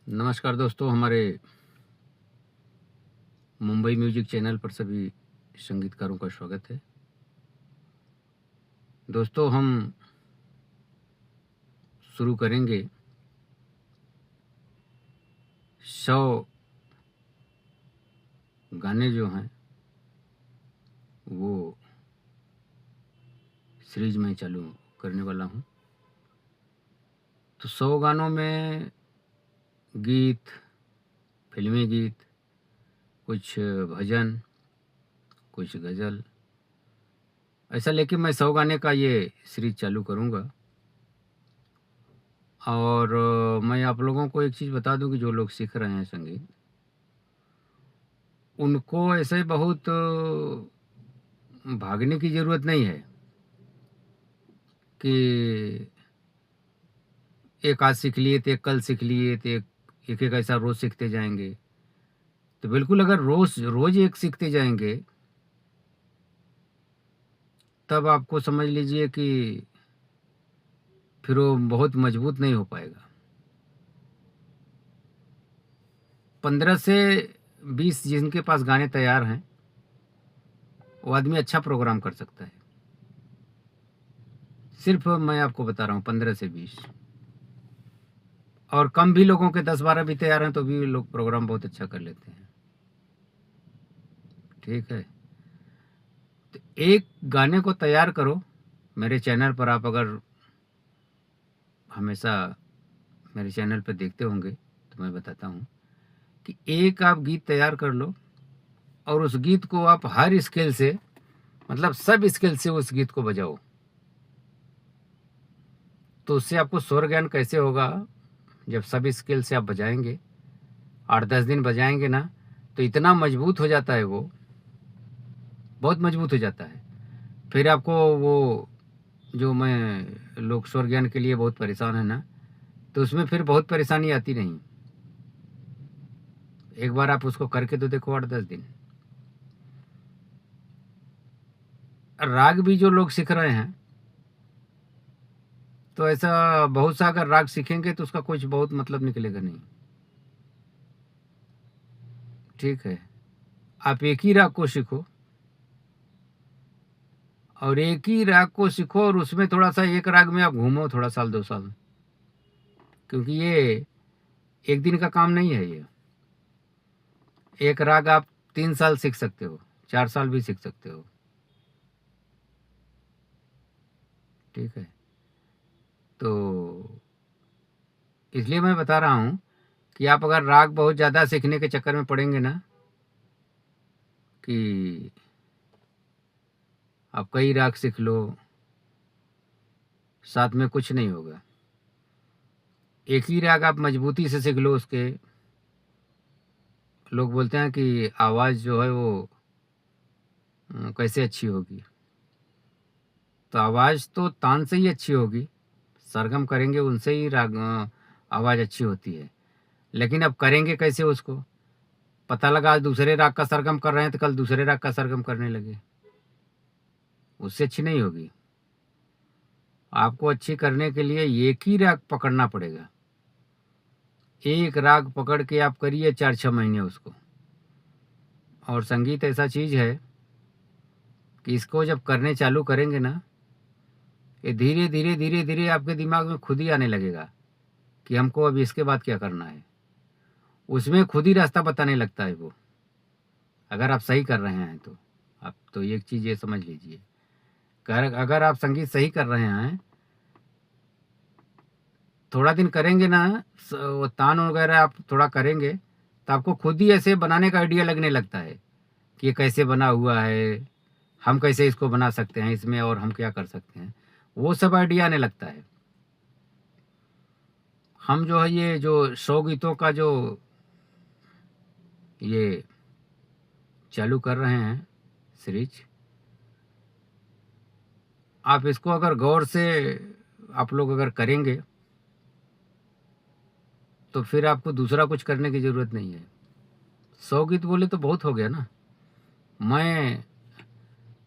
नमस्कार दोस्तों, हमारे मुंबई म्यूजिक चैनल पर सभी संगीतकारों का स्वागत है। दोस्तों, हम शुरू करेंगे 100 गाने जो हैं वो सीरीज में चालू करने वाला हूँ। तो 100 गानों में गीत, फिल्मी गीत, कुछ भजन, कुछ गज़ल, ऐसा लेके मैं 100 गाने का ये सीरीज चालू करूँगा। और मैं आप लोगों को एक चीज़ बता दूँ कि जो लोग सीख रहे हैं संगीत, उनको ऐसे बहुत भागने की ज़रूरत नहीं है कि एक आज सीख लिए तो एक कल सीख लिए तो एक ऐसा रोज़ सीखते जाएँगे। तो बिल्कुल अगर रोज़ एक सीखते जाएँगे, तब आपको समझ लीजिए कि फिर वो बहुत मजबूत नहीं हो पाएगा। 15 से 20 जिनके पास गाने तैयार हैं, वो आदमी अच्छा प्रोग्राम कर सकता है। सिर्फ़ मैं आपको बता रहा हूँ 15 से 20, और कम भी लोगों के 10-12 भी तैयार हैं, तो भी लोग प्रोग्राम बहुत अच्छा कर लेते हैं। ठीक है? तो एक गाने को तैयार करो। मेरे चैनल पर आप अगर हमेशा मेरे चैनल पे देखते होंगे, तो मैं बताता हूँ कि एक आप गीत तैयार कर लो और उस गीत को आप हर स्केल से, मतलब सब स्केल से उस गीत को बजाओ। तो उससे आपको स्वर ज्ञान कैसे होगा? जब सब स्केल से आप बजाएँगे, 8-10 दिन बजाएँगे ना, तो इतना मजबूत हो जाता है वो, बहुत मजबूत हो जाता है। फिर आपको वो, जो मैं लोग स्वर ज्ञान के लिए बहुत परेशान है ना, तो उसमें फिर बहुत परेशानी आती नहीं। एक बार आप उसको करके तो देखो 8-10 दिन। राग भी जो लोग सीख रहे हैं, तो ऐसा बहुत सा अगर राग सीखेंगे तो उसका कुछ बहुत मतलब निकलेगा नहीं। ठीक है? आप एक ही राग को सीखो, और एक ही राग को सीखो और उसमें थोड़ा-सा एक राग में आप घूमो थोड़ा साल 2 साल। क्योंकि ये एक दिन का काम नहीं है ये। एक राग आप 3 साल सीख सकते हो, 4 साल भी सीख सकते हो। ठीक है? तो इसलिए मैं बता रहा हूँ कि आप अगर राग बहुत ज़्यादा सीखने के चक्कर में पड़ेंगे ना, कि आप कई राग सीख लो, साथ में कुछ नहीं होगा। एक ही राग आप मजबूती से सीख लो उसके, लोग बोलते हैं कि आवाज़ जो है वो कैसे अच्छी होगी? तो आवाज़ तो तान से ही अच्छी होगी, सरगम करेंगे उनसे ही आवाज़ अच्छी होती है। लेकिन अब करेंगे कैसे उसको? पता लगा आज दूसरे राग का सरगम कर रहे हैं, तो कल दूसरे राग का सरगम करने लगे, उससे अच्छी नहीं होगी। आपको अच्छी करने के लिए एक ही राग पकड़ना पड़ेगा। एक राग पकड़ के आप करिए 4-6 महीने उसको। और संगीत ऐसा चीज़ है कि इसको जब करने चालू करेंगे ना, ये धीरे-धीरे, धीरे-धीरे आपके दिमाग में खुद ही आने लगेगा कि हमको अब इसके बाद क्या करना है। उसमें खुद ही रास्ता बताने लगता है वो, अगर आप सही कर रहे हैं तो। आप तो एक चीज़ ये समझ लीजिए, अगर आप संगीत सही कर रहे हैं, थोड़ा दिन करेंगे ना, वो तान वगैरह आप थोड़ा करेंगे, तो आपको खुद ही ऐसे बनाने का आइडिया लगने लगता है कि ये कैसे बना हुआ है, हम कैसे इसको बना सकते हैं इसमें, और हम क्या कर सकते हैं, वो सब आइडिया आने लगता है। हम जो है ये जो 100 गीतों का जो ये चालू कर रहे हैं सीरीज, आप इसको अगर गौर से आप लोग अगर करेंगे, तो फिर आपको दूसरा कुछ करने की ज़रूरत नहीं है। 100 गीत बोले तो बहुत हो गया ना, मैं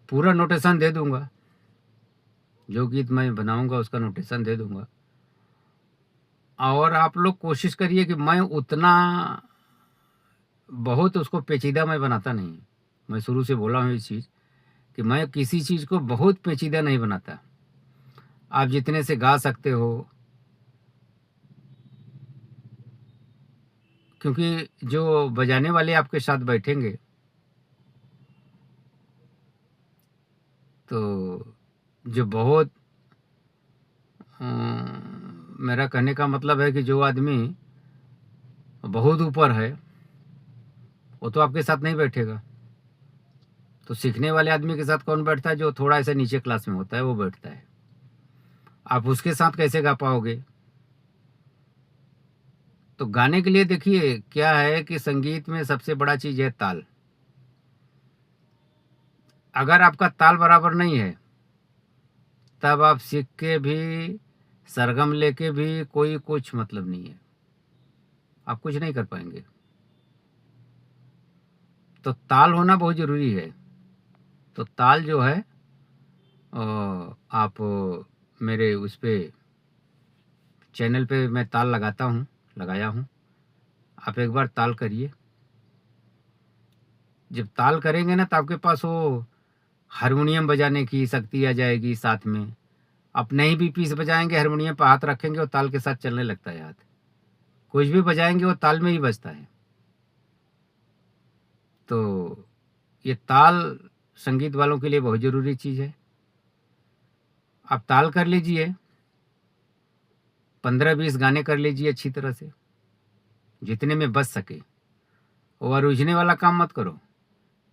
पूरा नोटेशन दे दूँगा, जो गीत मैं बनाऊँगा उसका नोटेशन दे दूँगा। और आप लोग कोशिश करिए कि मैं उतना बहुत उसको पेचीदा मैं बनाता नहीं। मैं शुरू से बोला हूँ ये चीज़ कि मैं किसी चीज़ को बहुत पेचीदा नहीं बनाता। आप जितने से गा सकते हो, क्योंकि जो बजाने वाले आपके साथ बैठेंगे, तो जो बहुत मेरा कहने का मतलब है कि जो आदमी बहुत ऊपर है, वो तो आपके साथ नहीं बैठेगा। तो सीखने वाले आदमी के साथ कौन बैठता है? जो थोड़ा ऐसे नीचे क्लास में होता है, वो बैठता है। आप उसके साथ कैसे गा पाओगे? तो गाने के लिए देखिए क्या है कि संगीत में सबसे बड़ा चीज़ है ताल। अगर आपका ताल बराबर नहीं है, तब आप सीख के भी, सरगम लेके भी कोई कुछ मतलब नहीं है। आप कुछ नहीं कर पाएँगे। तो ताल होना बहुत ज़रूरी है। तो ताल जो है आप मेरे उस पे चैनल पे मैं ताल लगाता हूँ, लगाया हूँ। आप एक बार ताल करिए। जब ताल करेंगे ना, तो आपके पास वो हारमोनियम बजाने की शक्ति आ जाएगी साथ में। आप नहीं भी पीस बजाएँगे, हारमोनियम पे हाथ रखेंगे और ताल के साथ चलने लगता है हाथ। कुछ भी बजाएँगे वो ताल में ही बजता है। तो ये ताल संगीत वालों के लिए बहुत ज़रूरी चीज़ है। आप ताल कर लीजिए, 15-20 गाने कर लीजिए अच्छी तरह से, जितने में बज सके। और उलझने वाला काम मत करो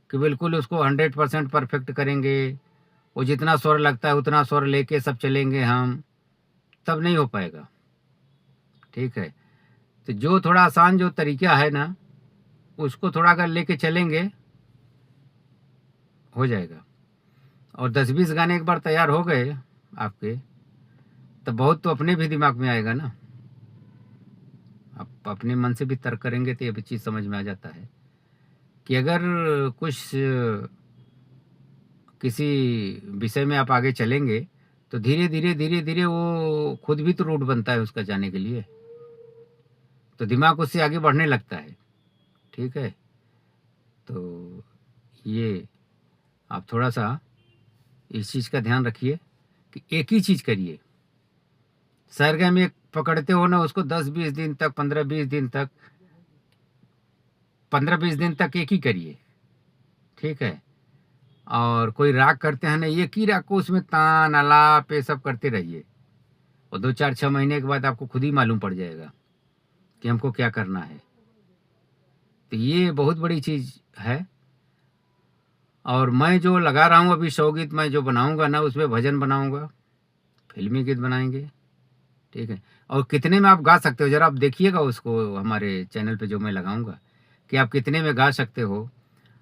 कि बिल्कुल उसको 100% परफेक्ट करेंगे। वो जितना स्वर लगता है उतना स्वर लेके सब चलेंगे हम, तब नहीं हो पाएगा। ठीक है? तो जो थोड़ा आसान जो तरीका है ना, उसको थोड़ा अगर लेके चलेंगे, हो जाएगा। और 10-20 गाने एक बार तैयार हो गए आपके, तो बहुत तो अपने भी दिमाग में आएगा ना। आप अपने मन से भी तर्क करेंगे तो ये भी चीज़ समझ में आ जाता है कि अगर कुछ किसी विषय में आप आगे चलेंगे, तो धीरे-धीरे, धीरे-धीरे वो खुद भी तो रूट बनता है उसका जाने के लिए। तो दिमाग उससे आगे बढ़ने लगता है। ठीक है? तो ये आप थोड़ा-सा इस चीज़ का ध्यान रखिए कि एक ही चीज़ करिए। सरगम एक पकड़ते हो ना, उसको 10-20 दिन तक, 15-20 दिन तक, 15-20 दिन तक एक ही करिए। ठीक है? और कोई राग करते हैं ना, एक ही राग को उसमें तान, आलाप ये सब करते रहिए। और 2, 4, 6 महीने के बाद आपको खुद ही मालूम पड़ जाएगा कि हमको क्या करना है। तो ये बहुत बड़ी चीज़ है। और मैं जो लगा रहा हूँ अभी 100 गीत मैं जो बनाऊँगा ना, उसमें भजन बनाऊँगा, फ़िल्मी गीत बनाएँगे। ठीक है? और कितने में आप गा सकते हो, ज़रा आप देखिएगा उसको हमारे चैनल पे जो मैं लगाऊँगा, कि आप कितने में गा सकते हो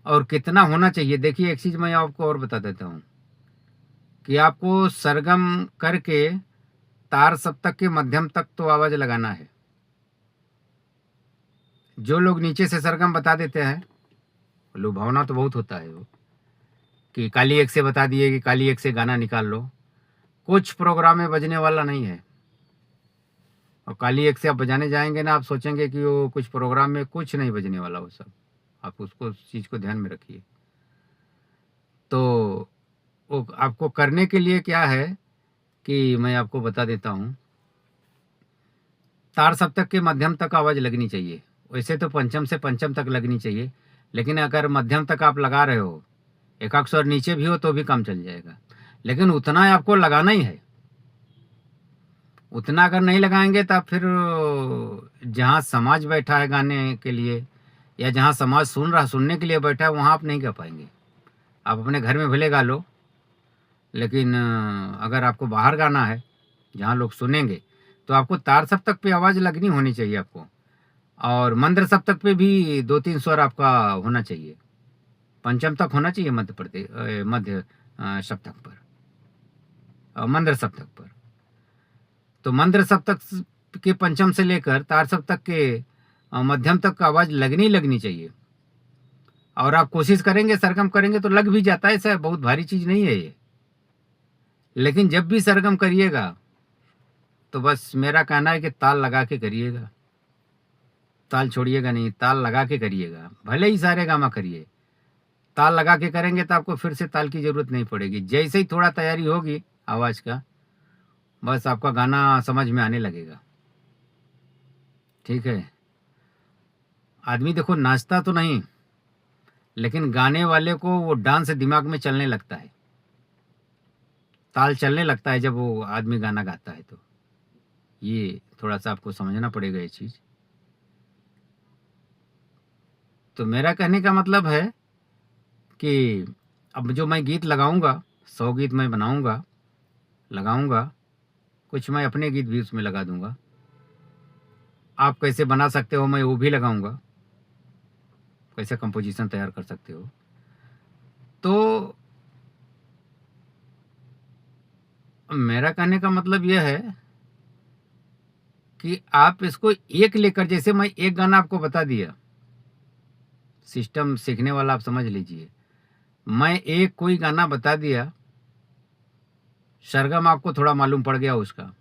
और कितना होना चाहिए। देखिए एक चीज़ मैं आपको और बता देता हूँ कि आपको सरगम करके तार सप्तक के मध्यम तक तो आवाज़ लगाना है। जो लोग नीचे से सरगम बता देते हैं, लुभावना तो बहुत होता है वो, कि काली एक से बता दिए कि काली एक से गाना निकाल लो। कुछ प्रोग्राम में बजने वाला नहीं है। और काली एक से आप बजाने जाएँगे ना, आप सोचेंगे कि वो कुछ प्रोग्राम में कुछ नहीं बजने वाला वो सब। आप उसको उस चीज़ को ध्यान में रखिए। तो वो आपको करने के लिए क्या है कि मैं आपको बता देता हूँ, तार सप्तक के मध्यम तक आवाज़ लगनी चाहिए। वैसे तो पंचम से पंचम तक लगनी चाहिए, लेकिन अगर मध्यम तक आप लगा रहे हो, एकाक स्वर नीचे भी हो तो भी काम चल जाएगा। लेकिन उतना आपको लगाना ही है। उतना अगर नहीं लगाएँगे तब फिर जहाँ समाज बैठा है गाने के लिए, या जहाँ समाज सुनने के लिए बैठा है, वहाँ आप नहीं गा पाएँगे। आप अपने घर में भले गा लो, लेकिन अगर आपको बाहर गाना है, जहाँ लोग सुनेंगे, तो आपको तार सप्तक पे आवाज़ लगनी होनी चाहिए आपको। और मंद्र सप्तक पे भी 2-3 स्वर आपका होना चाहिए। पंचम तक होना चाहिए मध्य सप्तक पर, मंद्र सप्तक पर। तो मंद्र सप्तक के पंचम से लेकर तार सप्तक के मध्यम तक आवाज़ लगनी लगनी चाहिए। और आप कोशिश करेंगे, सरगम करेंगे तो लग भी जाता है, ऐसा बहुत भारी चीज़ नहीं है ये। लेकिन जब भी सरगम करिएगा, तो बस मेरा कहना है कि ताल लगा के करिएगा, ताल छोड़िएगा नहीं, ताल लगा के करिएगा। भले ही सारे गामा करिए, ताल लगा के करेंगे तो आपको फिर से ताल की ज़रूरत नहीं पड़ेगी। जैसे ही थोड़ा तैयारी होगी आवाज़ का, बस आपका गाना समझ में आने लगेगा। ठीक है। आदमी देखो नाचता तो नहीं, लेकिन गाने वाले को वो डांस दिमाग में चलने लगता है, ताल चलने लगता है जब वो आदमी गाना गाता है। तो ये थोड़ा-सा आपको समझना पड़ेगा ये चीज़। तो मेरा कहने का मतलब है कि अब जो मैं गीत लगाऊँगा, 100 गीत मैं बनाऊँगा, लगाऊँगा, कुछ मैं अपने गीत भी उसमें लगा दूँगा। आप कैसे बना सकते हो मैं वो भी लगाऊँगा, कैसे कंपोज़िशन तैयार कर सकते हो। तो मेरा कहने का मतलब ये है कि आप इसको एक लेकर, जैसे मैं एक गाना आपको बता दिया, सिस्टम सीखने वाला आप समझ लीजिए। मैं एक कोई गाना बता दिया, सरगम आपको थोड़ा मालूम पड़ गया उसका,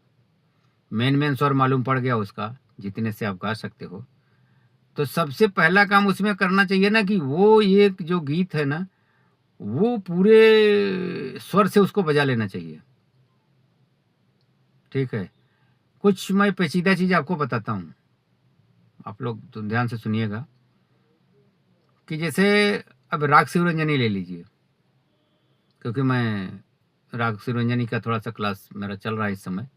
मेन स्वर मालूम पड़ गया उसका, जितने से आप गा सकते हो। तो सबसे पहला काम उसमें करना चाहिए ना कि वो एक जो गीत है ना, वो पूरे स्वर से उसको बजा लेना चाहिए। ठीक है। कुछ मैं पेचीदा चीज़ आपको बताता हूँ, आप लोग तो ध्यान से सुनिएगा कि जैसे अब राग शिवरंजनी ले लीजिए, क्योंकि मैं राग शिवरंजनी का थोड़ा-सा क्लास मेरा चल रहा है इस समय,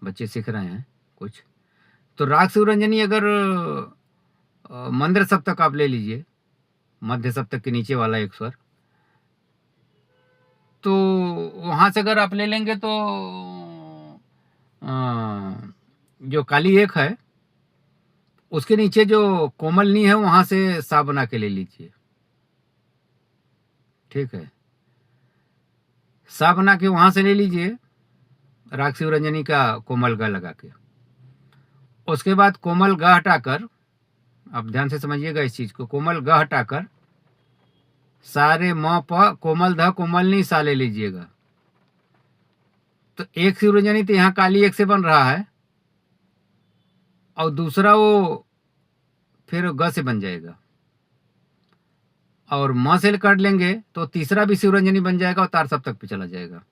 बच्चे सीख रहे हैं कुछ। तो राग शिवरंजनी अगर मंद्र सप्तक आप ले लीजिए, मध्य सप्तक के नीचे वाला एक स्वर, तो वहाँ से अगर आप ले लेंगे तो जो काली एक है, उसके नीचे जो कोमल नी है वहाँ से सा बना के ले लीजिए। ठीक है। सा बना के वहाँ से ले लीजिए, राग शिवरंजनी का कोमल ग लगा के। उसके बाद कोमल ग हटाकर, आप ध्यान से समझिएगा इस चीज़ को, कोमल ग हटाकर सारे म प कोमल ध कोमल नी सा ले लीजिएगा। तो एक शिवरंजनी तो यहाँ काली एक से बन रहा है और दूसरा वो फिर ग से बन जाएगा, और म से कर लेंगे तो तीसरा भी शिवरंजनी बन जाएगा और तार सप्तक पे चला जाएगा।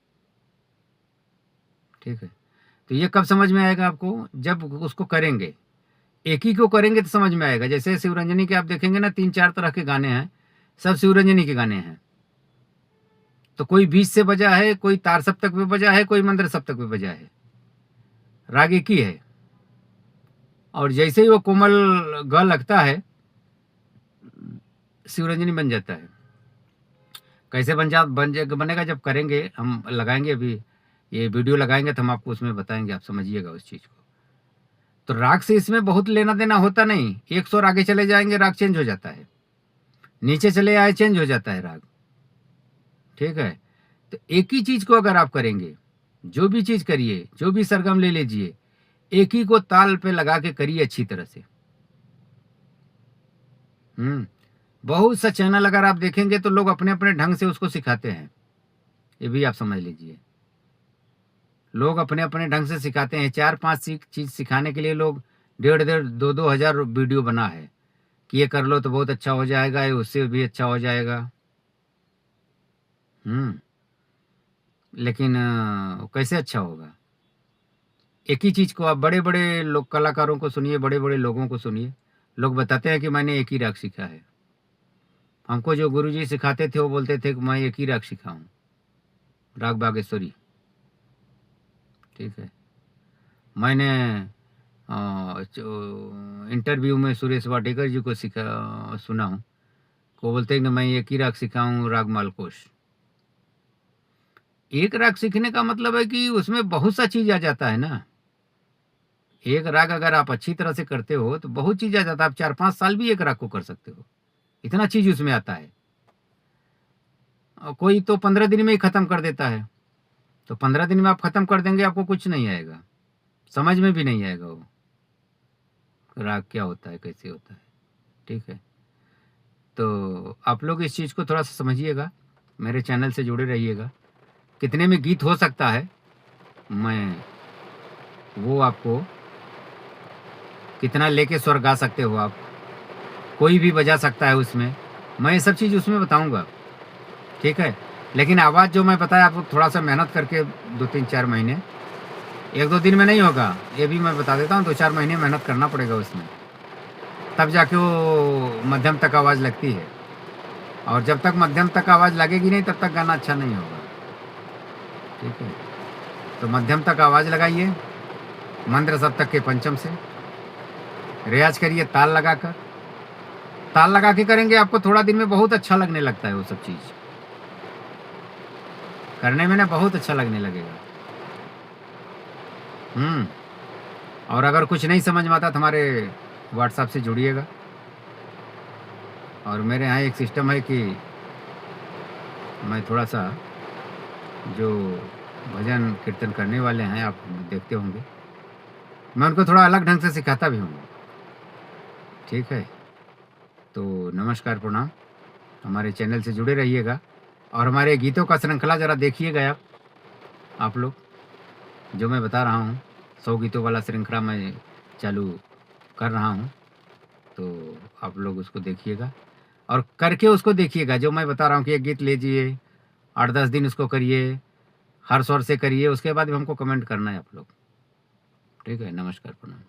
ठीक है। तो ये कब समझ में आएगा आपको? जब उसको करेंगे, एक ही को करेंगे तो समझ में आएगा। जैसे शिवरंजनी के आप देखेंगे ना 3-4 तरह के गाने हैं, सब शिवरंजनी के गाने हैं। तो कोई बीच से बजा है, कोई तार सप्तक पे बजा है, कोई मंद्र सप्तक पे बजा है, राग एक ही है। और जैसे ही वो कोमल ग लगता है, शिवरंजनी बन जाता है। कैसे बनेगा जब करेंगे, हम लगाएंगे अभी ये वीडियो लगाएंगे तो हम आपको उसमें बताएंगे, आप समझिएगा उस चीज़ को। तो राग से इसमें बहुत लेना देना होता नहीं, एक स्वर आगे चले जाएंगे राग चेंज हो जाता है, नीचे चले आए चेंज हो जाता है राग। ठीक है। तो एक ही चीज को अगर आप करेंगे, जो भी चीज करिए, जो भी सरगम ले लीजिए, एक ही को ताल पे लगा के करिए अच्छी तरह से। बहुत सा चैनल अगर आप देखेंगे तो लोग अपने अपने ढंग से उसको सिखाते हैं, ये भी आप समझ लीजिए। लोग अपने अपने ढंग से सिखाते हैं। 4-5 चीज सिखाने के लिए लोग 1.5 2-2 हजार वीडियो बना है कि ये कर लो तो बहुत अच्छा हो जाएगा, ये उससे भी अच्छा हो जाएगा। लेकिन कैसे अच्छा होगा? एक ही चीज़ को आप बड़े-बड़े लोग कलाकारों को सुनिए, बड़े-बड़े लोगों को सुनिए, लोग बताते हैं कि मैंने एक ही राग सीखा है। हमको जो गुरुजी सिखाते थे वो बोलते थे कि मैं एक ही राग सीखा हूँ, राग बागेश्वरी। ठीक है। मैंने जो इंटरव्यू में सुरेश वाडेकर जी को सुना हूँ, वो बोलते हैं कि मैं एक ही राग सीखा हूँ, राग मालकोष। एक राग सीखने का मतलब है कि उसमें बहुत सा चीज़ आ जाता है ना। एक राग अगर आप अच्छी तरह से करते हो तो बहुत चीज़ आ जाता है। आप 4-5 साल भी एक राग को कर सकते हो, इतना चीज़ उसमें आता है। और कोई तो 15 दिन में ही ख़त्म कर देता है, तो 15 दिन में आप ख़त्म कर देंगे, आपको कुछ नहीं आएगा, समझ में भी नहीं आएगा वो राग क्या होता है, कैसे होता है। ठीक है। तो आप लोग इस चीज़ को थोड़ा-सा समझिएगा, मेरे चैनल से जुड़े रहिएगा। कितने में गीत हो सकता है, मैं वो आपको कितना लेके स्वर गा सकते हो आप, कोई भी बजा सकता है उसमें, मैं ये सब चीज़ उसमें बताऊँगा, ठीक है? लेकिन आवाज़ जो मैं बताया आपको थोड़ा-सा मेहनत करके 2, 3, 4 महीने, 1-2 दिन में नहीं होगा, ये भी मैं बता देता हूँ, 2-4 महीने मेहनत करना पड़ेगा उसमें, तब जाके वो मध्यम तक आवाज़ लगती है। और जब तक मध्यम तक आवाज़ लगेगी नहीं, तब तक गाना अच्छा नहीं होगा, ठीक है? तो मध्यम तक आवाज़ लगाइए, मंद्र सप्तक के पंचम से, रियाज़ करिए ताल लगा के करेंगे, आपको थोड़ा दिन में बहुत अच्छा लगने लगता है वो सब चीज़। करने में ना बहुत अच्छा लगने लगेगा। हुँ, और अगर कुछ नहीं समझ में आता तो हमारे व्हाट्सएप से जुड़िएगा। और मेरे यहाँ एक सिस्टम है कि मैं थोड़ा-सा जो भजन कीर्तन करने वाले हैं, आप देखते होंगे, मैं उनको थोड़ा अलग ढंग से सिखाता भी हूँ, ठीक है? तो नमस्कार, प्रणाम। हमारे चैनल से जुड़े रहिएगा और हमारे गीतों का श्रृंखला ज़रा देखिएगा आप लोग, जो मैं बता रहा हूँ, 100 गीतों वाला श्रृंखला मैं चालू कर रहा हूँ, तो आप लोग उसको देखिएगा और करके उसको देखिएगा, जो मैं बता रहा हूँ कि एक गीत लीजिए, 8-10 दिन उसको करिए, हर स्वर से करिए, उसके बाद भी हमको कमेंट करना है आप लोग। ठीक है? नमस्कार, प्रणाम।